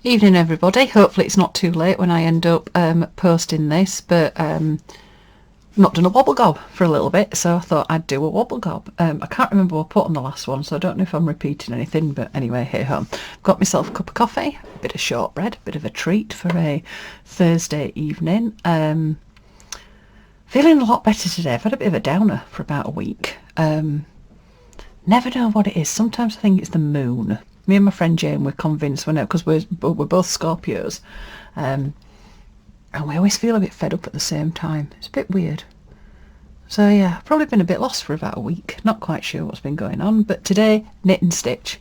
Evening everybody, hopefully it's not too late when I end up posting this, but not done a wobble gob for a little bit, so I thought I'd do a wobble gob. I can't remember what I put on the last one, so I don't know if I'm repeating anything, but anyway, hey ho. Got myself a cup of coffee, a bit of shortbread, a bit of a treat for a Thursday evening. Feeling a lot better today. I've had a bit of a downer for about a week. Never know what it is. Sometimes I think it's the moon. Me and my friend Jane were convinced, because we're both Scorpios, and we always feel a bit fed up at the same time. It's a bit weird. So yeah, I've probably been a bit lost for about a week. Not quite sure what's been going on, but today, knit and stitch.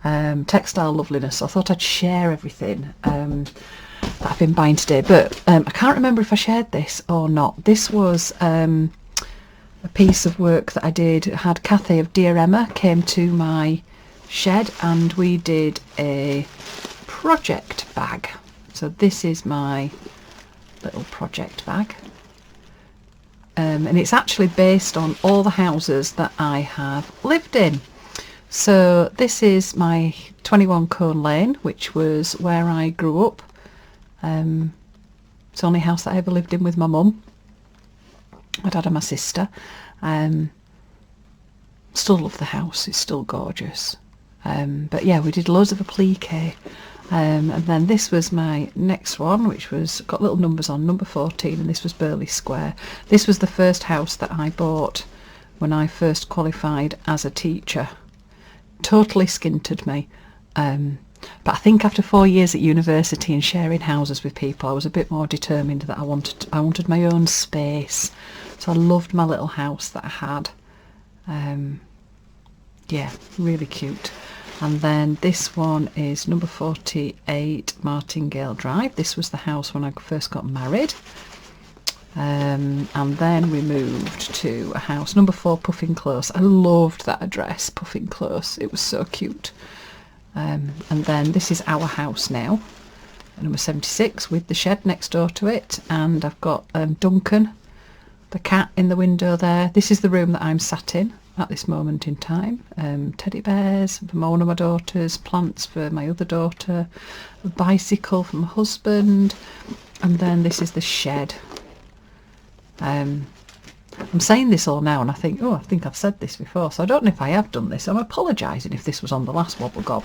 Textile loveliness. I thought I'd share everything that I've been buying today, but I can't remember if I shared this or not. This was a piece of work that I did. Had Kathy of Dear Emma came to my shed and we did a project bag. So this is my little project bag, and it's actually based on all the houses that I have lived in. So this is my 21 Cone Lane, which was where I grew up. It's the only house that I ever lived in with my mum, my dad and my sister. Still love the house, it's still gorgeous. But yeah, we did loads of applique, and then this was my next one, which was got little numbers on, number 14, and this was Burley Square. This was the first house that I bought when I first qualified as a teacher. Totally skinted me, but I think after 4 years at university and sharing houses with people, I was a bit more determined that I wanted my own space. So I loved my little house that I had. Yeah, really cute. And then this one is number 48 Martingale Drive. This was the house when I first got married. And then we moved to a house, number 4 Puffing Close. I loved that address, Puffing Close. It was so cute. And then this is our house now, number 76, with the shed next door to it. And I've got Duncan, the cat, in the window there. This is the room that I'm sat in at this moment in time. Teddy bears for one of my daughters, plants for my other daughter, a bicycle for my husband, and then this is the shed. I'm saying this all now and I think I've said this before, so I don't know if I have done this. I'm apologising if this was on the last Wobble Gob.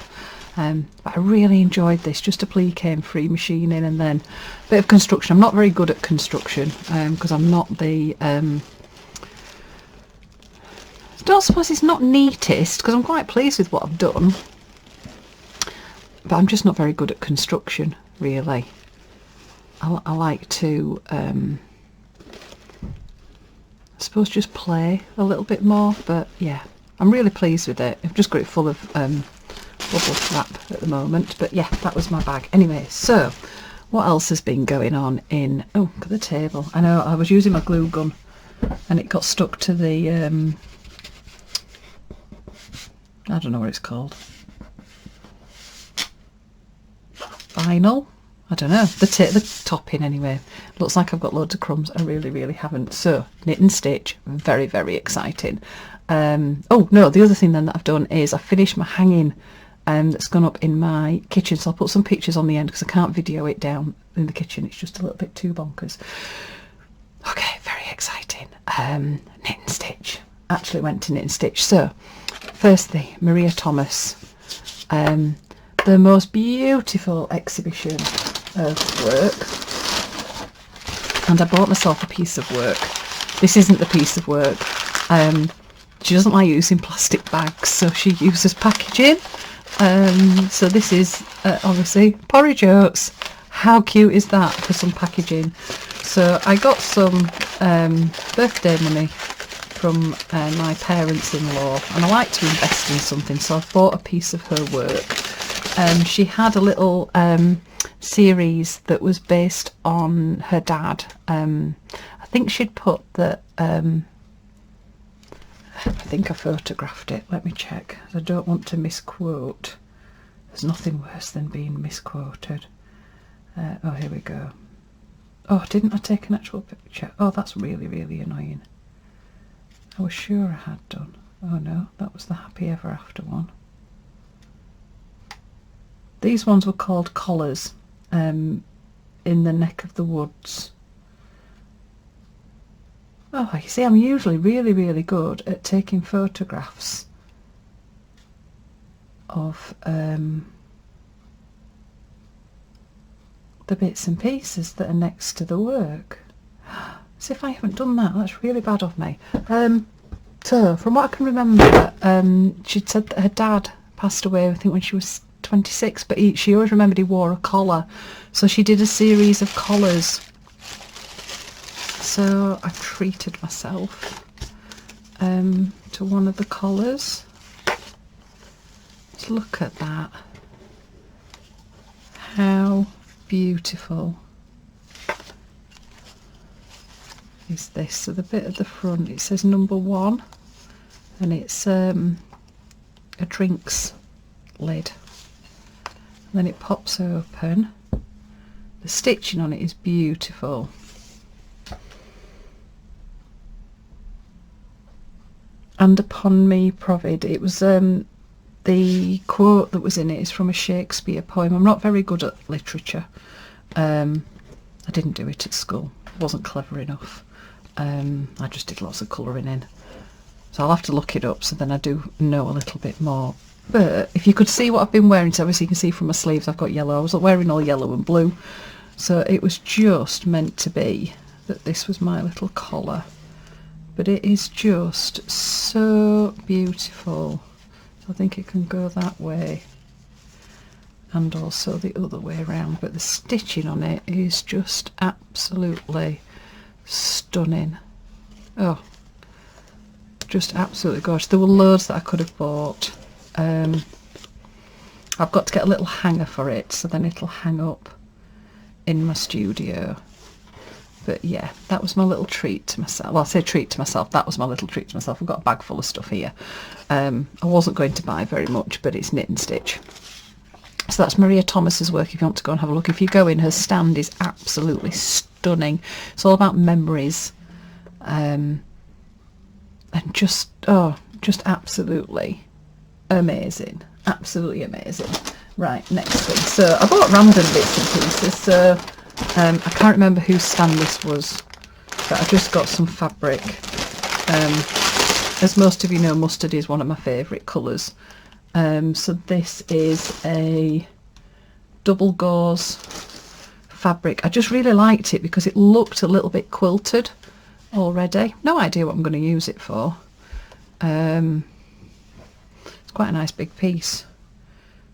But I really enjoyed this, just applique and free machining, and then a bit of construction. I'm not very good at construction because I'm not the I don't suppose it's not neatest, because I'm quite pleased with what I've done, but I'm just not very good at construction, really. I like to I suppose just play a little bit more, but yeah, I'm really pleased with it. I've just got it full of bubble wrap at the moment, but yeah, that was my bag. Anyway, so what else has been going on in, look at the table. I know I was using my glue gun and it got stuck to the I don't know what it's called, vinyl, I don't know, the topping anyway. Looks like I've got loads of crumbs. I really haven't. So knit and stitch, very exciting. Oh no, the other thing then that I've done is I finished my hanging that's gone up in my kitchen, so I'll put some pictures on the end because I can't video it down in the kitchen, it's just a little bit too bonkers. Okay, very exciting. Knit and stitch, actually went to knit and stitch. So firstly, Maria Thomas, the most beautiful exhibition of work, and I bought myself a piece of work. This isn't the piece of work. She doesn't like using plastic bags, so she uses packaging. So this is obviously porridge oats. How cute is that for some packaging? So I got some birthday money from my parents-in-law, and I like to invest in something, so I've bought a piece of her work. She had a little series that was based on her dad. I think she'd put that I think I photographed it, let me check, I don't want to misquote. There's nothing worse than being misquoted. Oh, here we go. Oh, didn't I take an actual picture? Oh, that's really annoying. I was sure I had done. Oh no, that was the Happy Ever After one. These ones were called collars, in the neck of the woods. Oh, you see, I'm usually really, really good at taking photographs of the bits and pieces that are next to the work. As if I haven't done that. That's really bad of me. So, from what I can remember, she'd said that her dad passed away, I think, when she was 26, but she always remembered he wore a collar. So she did a series of collars. So I treated myself to one of the collars. Let's look at that. How beautiful is this? So the bit at the front, it says number 1, and it's a drinks lid. And then it pops open. The stitching on it is beautiful. And upon me provid, it was the quote that was in it is from a Shakespeare poem. I'm not very good at literature. I didn't do it at school. I wasn't clever enough. I just did lots of colouring in. So I'll have to look it up, so then I do know a little bit more. But if you could see what I've been wearing, so obviously you can see from my sleeves I've got yellow. I was wearing all yellow and blue. So it was just meant to be that this was my little collar. But it is just so beautiful. So I think it can go that way and also the other way around. But the stitching on it is just absolutely stunning. Oh, just absolutely gorgeous. There were loads that I could have bought. I've got to get a little hanger for it, so then it'll hang up in my studio. But yeah, that was my little treat to myself. Well, I say treat to myself, that was my little treat to myself. I've got a bag full of stuff here. I wasn't going to buy very much, but it's knit and stitch. So that's Maria Thomas's work if you want to go and have a look. If you go in, her stand is absolutely stunning. It's all about memories. And just absolutely amazing. Absolutely amazing. Right, next thing. So I bought random bits and pieces. So I can't remember whose stand this was, but I just got some fabric. As most of you know, mustard is one of my favourite colours. So this is a double gauze fabric. I just really liked it because it looked a little bit quilted already. No idea what I'm going to use it for. It's quite a nice big piece.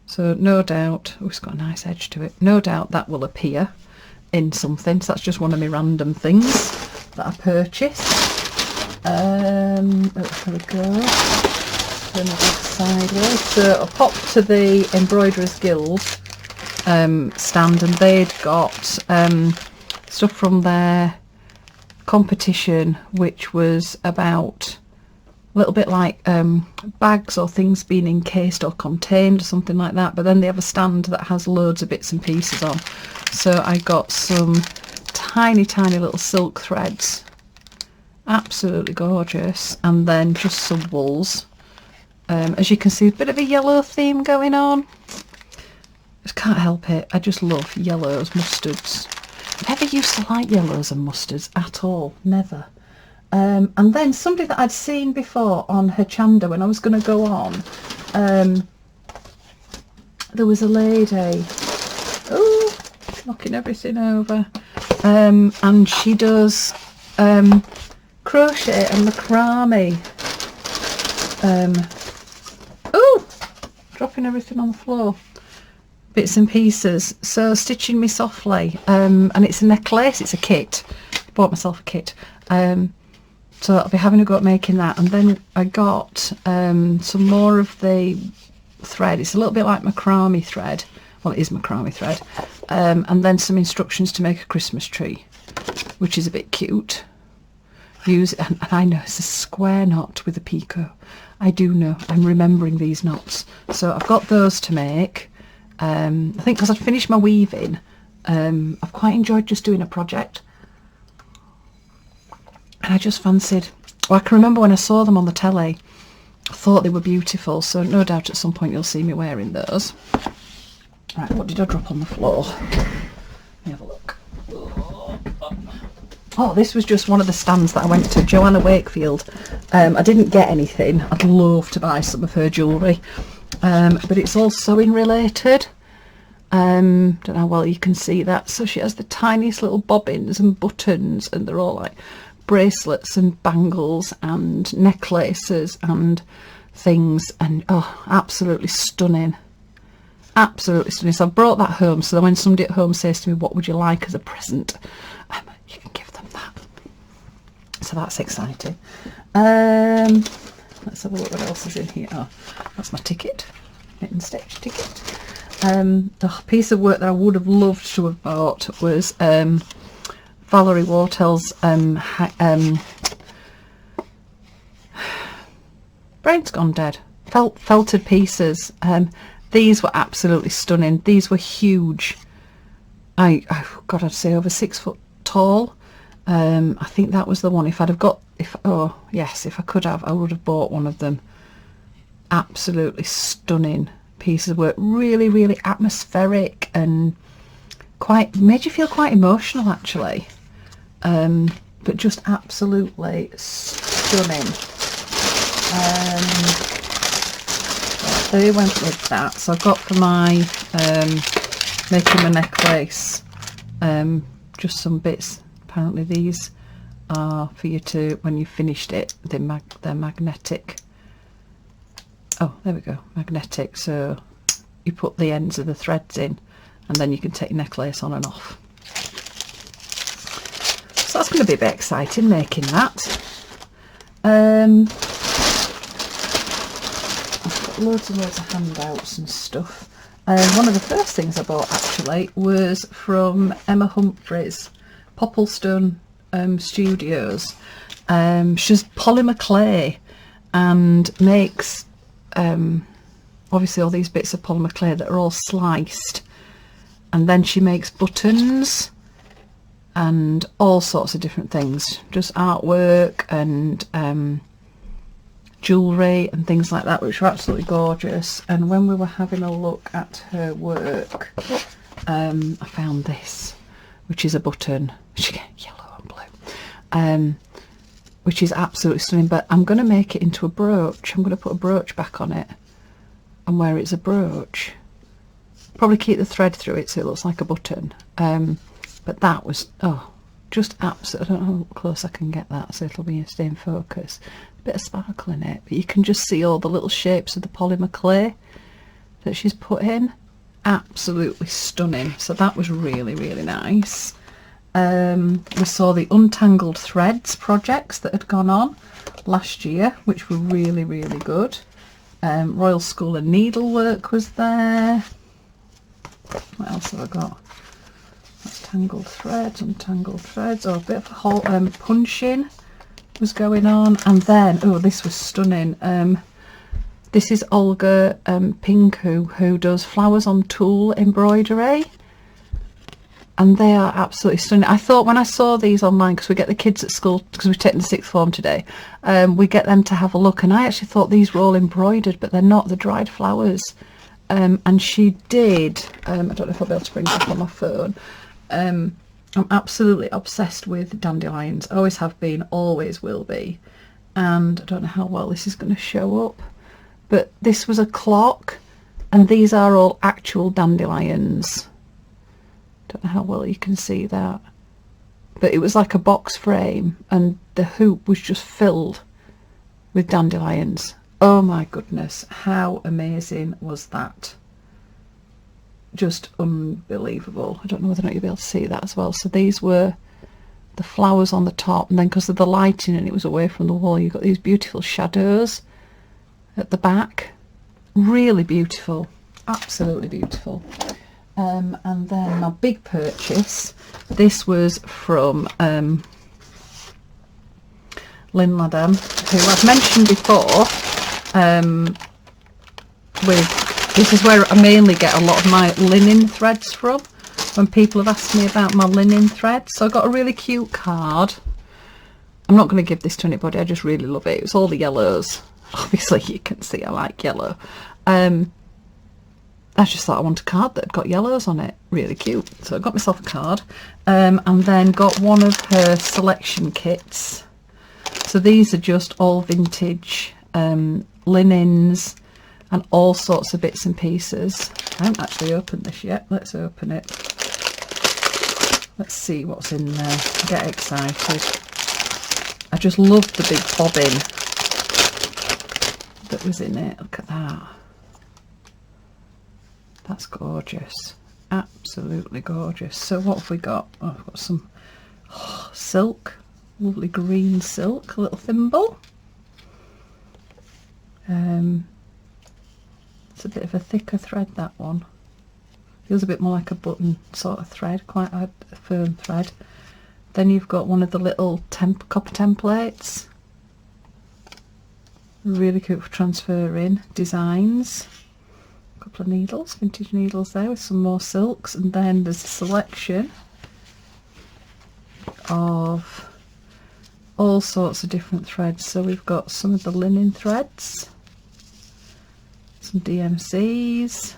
So no doubt, oh, it's got a nice edge to it. No doubt that will appear in something. So that's just one of my random things that I purchased. There we go. Turn it sideways. So I popped to the Embroiderers Guild stand, and they'd got stuff from their competition, which was about a little bit like bags or things being encased or contained or something like that. But then they have a stand that has loads of bits and pieces on. So I got some tiny little silk threads, absolutely gorgeous, and then just some wools. As you can see, a bit of a yellow theme going on. Just can't help it. I just love yellows, mustards. I never used to like yellows and mustards at all, never. And then somebody that I'd seen before on her chanda when I was going to go on, there was a lady, oh, knocking everything over, and she does crochet and macrame. Oh, dropping everything on the floor. Bits and pieces. So Stitching Me Softly, and it's a necklace, it's a kit. Bought myself a kit. So I'll be having a go at making that. And then I got some more of the thread. It's a little bit like macrame thread. Well, it is macrame thread. And then some instructions to make a Christmas tree, which is a bit cute. Use, and I know it's a square knot with a picot. I do know. I'm remembering these knots. So I've got those to make. I think because I'd finished my weaving, I've quite enjoyed just doing a project. And I just fancied, well, I can remember when I saw them on the telly, I thought they were beautiful, so no doubt at some point you'll see me wearing those. Right, what did I drop on the floor? Let me have a look. Oh, this was just one of the stands that I went to Joanna Wakefield. I didn't get anything. I'd love to buy some of her jewellery, but it's all sewing related. Don't know how well you can see that. So she has the tiniest little bobbins and buttons, and they're all like bracelets and bangles and necklaces and things, and oh, absolutely stunning. Absolutely stunning. So I've brought that home, so that when somebody at home says to me, what would you like as a present, you can give them that. So that's exciting. Let's have a look what else is in here. Oh, that's my ticket, knit and stitch ticket. The piece of work that I would have loved to have bought was Valerie Wartel's brain's gone dead, felted pieces. These were absolutely stunning. These were huge. God, I'd say over 6 foot tall. I think that was the one. If I could have, I would have bought one of them. Absolutely stunning pieces of work. Really, really atmospheric and made you feel quite emotional actually. But just absolutely stunning. They went with that. So I've got for my making my necklace just some bits. Apparently these are for you to, when you've finished it, they're magnetic. Oh, there we go, magnetic. So you put the ends of the threads in and then you can take your necklace on and off. So that's going to be a bit exciting making that. I've got loads and loads of handouts and stuff. One of the first things I bought actually was from Emma Humphreys, Popplestone Studios. She's polymer clay and makes obviously all these bits of polymer clay that are all sliced, and then she makes buttons and all sorts of different things, just artwork and jewellery and things like that, which are absolutely gorgeous. And when we were having a look at her work, I found this, which is a button, yellow and blue, which is absolutely stunning. But I'm going to make it into a brooch. I'm going to put a brooch back on it and wear it as a brooch. Probably keep the thread through it so it looks like a button. But that was, just absolutely, I don't know how close I can get that so it'll be stay in focus. A bit of sparkle in it, but you can just see all the little shapes of the polymer clay that she's put in. Absolutely stunning. So that was really, really nice. We saw the Untangled Threads projects that had gone on last year, which were really, really good. Royal School of Needlework was there. What else have I got? Untangled threads. Oh, a bit of a whole punching was going on. And then, oh, this was stunning. This is Olga Pinku, who does flowers on tulle embroidery, and they are absolutely stunning. I thought when I saw these online, because we get the kids at school, because we're taking the sixth form today, we get them to have a look, and I actually thought these were all embroidered, but they're not. They're dried flowers. And she did, I don't know if I'll be able to bring it up on my phone. I'm absolutely obsessed with dandelions. I always have been, always will be. And I don't know how well this is going to show up, but this was a clock, and these are all actual dandelions. Don't know how well you can see that, but it was like a box frame, and the hoop was just filled with dandelions. Oh my goodness, how amazing was that? Just unbelievable. I don't know whether or not you'll be able to see that as well. So these were the flowers on the top, and then because of the lighting and it was away from the wall, you've got these beautiful shadows at the back. Really beautiful, absolutely beautiful. And then my big purchase, this was from Lynn Ladam, who I've mentioned before. This is where I mainly get a lot of my linen threads from, when people have asked me about my linen threads. So I got a really cute card. I'm not going to give this to anybody, I just really love it. It's all the yellows. Obviously you can see I like yellow. I just thought I wanted a card that had got yellows on it. Really cute. So I got myself a card, and then got one of her selection kits. So these are just all vintage linens and all sorts of bits and pieces. I haven't actually opened this yet. Let's open it. Let's see what's in there. Get excited. I just loved the big bobbin that was in it. Look at that. That's gorgeous. Absolutely gorgeous. So what have we got? Oh, I've got some silk. Lovely green silk. A little thimble. It's a bit of a thicker thread, that one. Feels a bit more like a button sort of thread. Quite a firm thread. Then you've got one of the little copper templates. Really cute for transferring designs. A couple of needles, vintage needles there with some more silks, and then there's a selection of all sorts of different threads. So we've got some of the linen threads, some DMCs.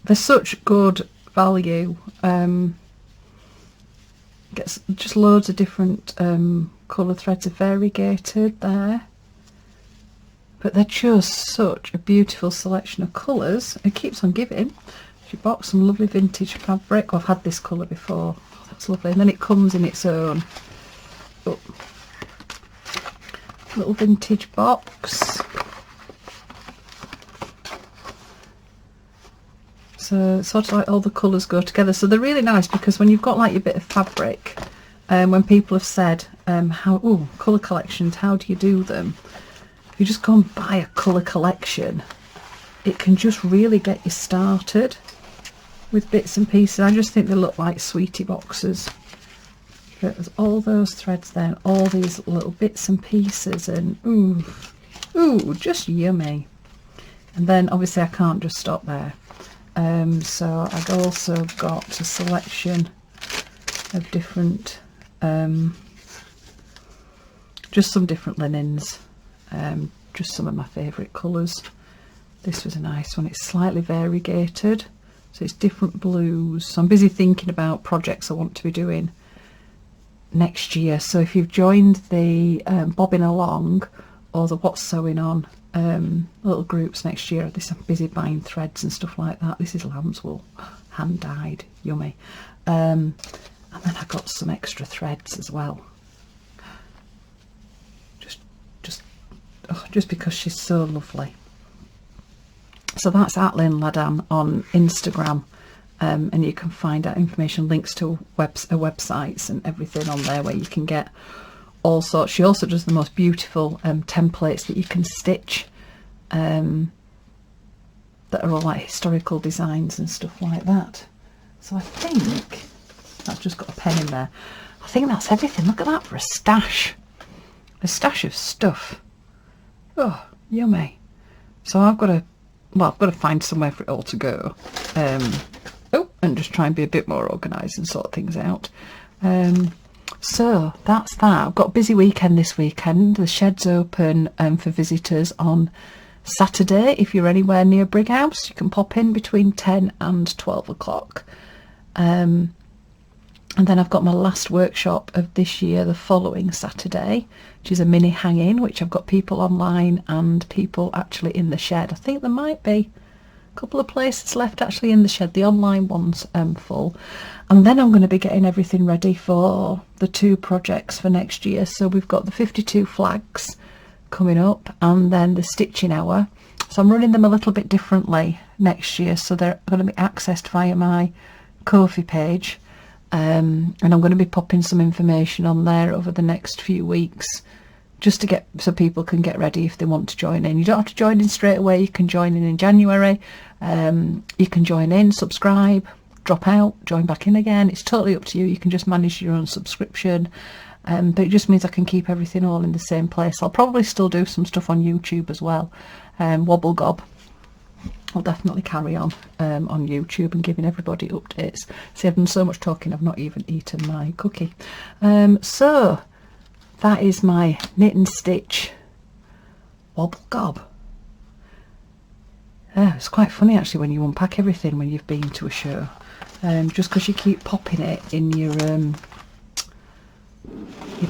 They're such good value. Gets just loads of different colour threads are variegated there, but they're just such a beautiful selection of colours. It keeps on giving. She bought some lovely vintage fabric. Oh, I've had this colour before. Oh, that's lovely. And then it comes in its own little vintage box. So it's sort of like all the colours go together. So they're really nice because when you've got like your bit of fabric, when people have said colour collections, how do you do them? If you just go and buy a colour collection, it can just really get you started with bits and pieces. I just think they look like sweetie boxes. But there's all those threads there, all these little bits and pieces, and ooh, just yummy. And then obviously I can't just stop there. So I've also got a selection of different, just some different linens, just some of my favourite colours. This was a nice one. It's slightly variegated, so it's different blues. So I'm busy thinking about projects I want to be doing next year. So if you've joined the bobbing along or the what's sewing on little groups next year, I'm busy buying threads and stuff like that. This is lamb's wool, hand dyed, yummy. And then I got some extra threads as well, just because she's so lovely. So that's at Lynn Ladan on Instagram, and you can find out information, links to websites and everything on there where you can get all sorts. She also does the most beautiful templates that you can stitch, that are all like historical designs and stuff like that. So I think that's just got a pen in there. I think that's everything. Look at that for a stash of stuff. Oh, yummy. So I've got to find somewhere for it all to go, and just try and be a bit more organised and sort things out. So that's that. I've got a busy weekend this weekend. The shed's open for visitors on Saturday. If you're anywhere near Brighouse, you can pop in between 10 and 12 o'clock. And then I've got my last workshop of this year the following Saturday, which is a mini hanging, which I've got people online and people actually in the shed. I think there might be a couple of places left actually in the shed. The online one's full. And then I'm going to be getting everything ready for the 2 projects for next year. So we've got the 52 flags coming up and then the stitching hour. So I'm running them a little bit differently next year. So they're going to be accessed via my Ko-fi page. And I'm going to be popping some information on there over the next few weeks, just to so people can get ready if they want to join in. You don't have to join in straight away. You can join in January. You can join in, subscribe, drop out, join back in again. It's totally up to you. You can just manage your own subscription, but it just means I can keep everything all in the same place. I'll probably still do some stuff on YouTube as well. Wobble Gob, I'll definitely carry on YouTube and giving everybody updates. See, I've done so much talking, I've not even eaten my cookie. So that is my knit and stitch Wobble Gob. It's quite funny actually when you unpack everything when you've been to a show, just because you keep popping it in your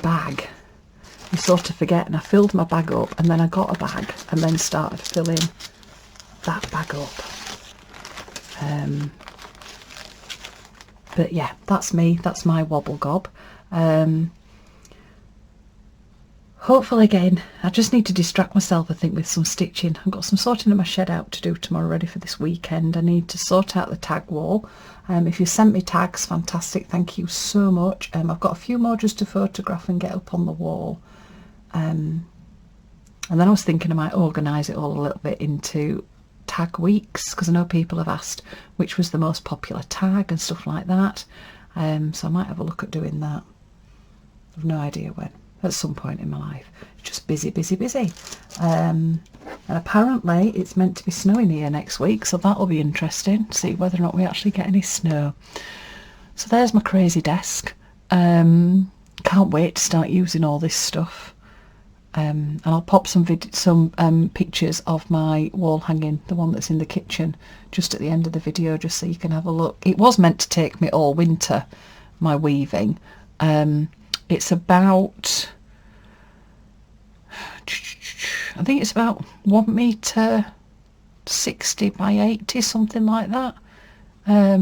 bag, you sort of forget. And I filled my bag up, and then I got a bag, and then started filling that bag up. But yeah, that's me. That's my Wobble Gob. Hopefully, again, I just need to distract myself, I think, with some stitching. I've got some sorting of my shed out to do tomorrow, ready for this weekend. I need to sort out the tag wall. If you sent me tags, fantastic, thank you so much. I've got a few more just to photograph and get up on the wall. And then I was thinking I might organise it all a little bit into tag weeks, because I know people have asked which was the most popular tag and stuff like that. So I might have a look at doing that. I've no idea when. At some point in my life. Just busy, busy, busy. And apparently it's meant to be snowing here next week, so that'll be interesting to see whether or not we actually get any snow. So there's my crazy desk. Can't wait to start using all this stuff. And I'll pop some pictures of my wall hanging, the one that's in the kitchen, just at the end of the video, just so you can have a look. It was meant to take me all winter, my weaving. It's about, I think it's about 1 metre 60 by 80, something like that. Yeah,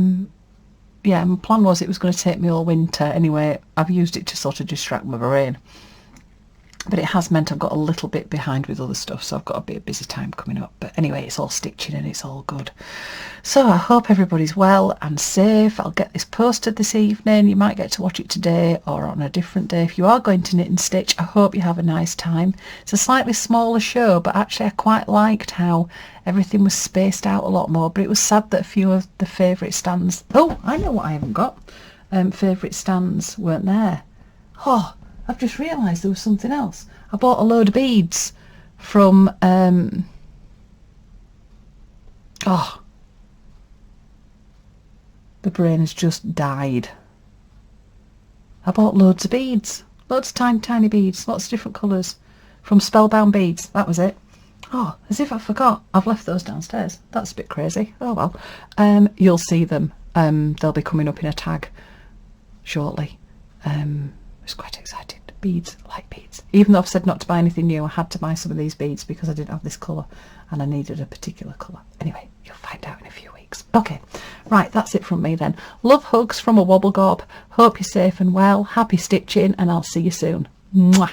my plan was it was going to take me all winter. Anyway, I've used it to sort of distract my brain. But it has meant I've got a little bit behind with other stuff, so I've got a bit of busy time coming up. But anyway, it's all stitching and it's all good. So I hope everybody's well and safe. I'll get this posted this evening. You might get to watch it today or on a different day. If you are going to knit and stitch, I hope you have a nice time. It's a slightly smaller show, but actually I quite liked how everything was spaced out a lot more. But it was sad that a few of the favourite stands... Oh, I know what I haven't got. Favourite stands weren't there. Oh, I've just realised there was something else. I bought a load of beads from... oh, the brain has just died. I bought loads of beads. Loads of tiny, tiny beads. Lots of different colours. From Spellbound Beads. That was it. Oh, as if I forgot. I've left those downstairs. That's a bit crazy. Oh well. You'll see them. They'll be coming up in a tag shortly. I was quite excited. Beads, I like beads. Even though I've said not to buy anything new, I had to buy some of these beads because I didn't have this colour and I needed a particular colour. Anyway, you'll find out in a few weeks. Okay, right, that's it from me then. Love hugs from a Wobble Gob. Hope you're safe and well. Happy stitching, and I'll see you soon. Mwah.